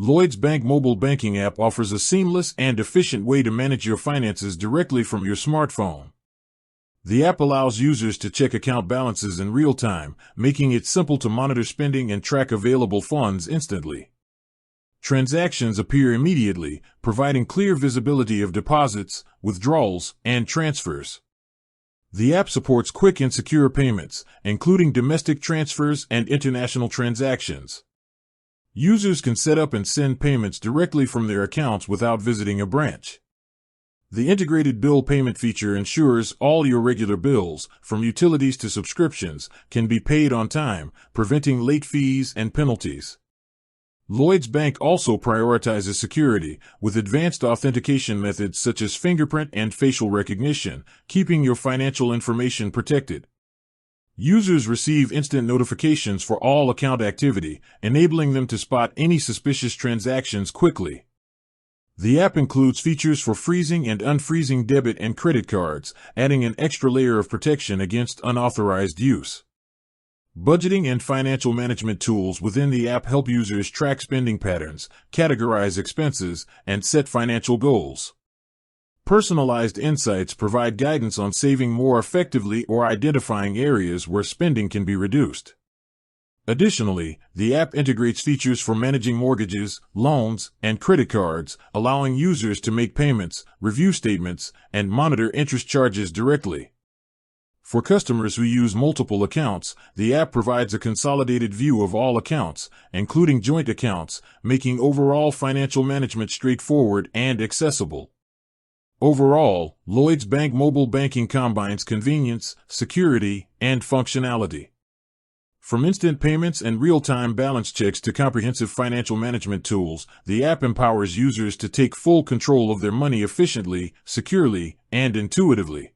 Lloyds Bank mobile banking app offers a seamless and efficient way to manage your finances directly from your smartphone. The app allows users to check account balances in real time, making it simple to monitor spending and track available funds instantly. Transactions appear immediately, providing clear visibility of deposits, withdrawals, and transfers. The app supports quick and secure payments, including domestic transfers and international transactions. Users can set up and send payments directly from their accounts without visiting a branch. The integrated bill payment feature ensures all your regular bills, from utilities to subscriptions, can be paid on time, preventing late fees and penalties. Lloyds Bank also prioritizes security, with advanced authentication methods such as fingerprint and facial recognition, keeping your financial information protected. Users receive instant notifications for all account activity, enabling them to spot any suspicious transactions quickly. The app includes features for freezing and unfreezing debit and credit cards, adding an extra layer of protection against unauthorized use. Budgeting and financial management tools within the app help users track spending patterns, categorize expenses, and set financial goals. Personalized insights provide guidance on saving more effectively or identifying areas where spending can be reduced. Additionally, the app integrates features for managing mortgages, loans, and credit cards, allowing users to make payments, review statements, and monitor interest charges directly. For customers who use multiple accounts, the app provides a consolidated view of all accounts, including joint accounts, making overall financial management straightforward and accessible. Overall, Lloyds Bank mobile banking combines convenience, security, and functionality. From instant payments and real-time balance checks to comprehensive financial management tools, the app empowers users to take full control of their money efficiently, securely, and intuitively.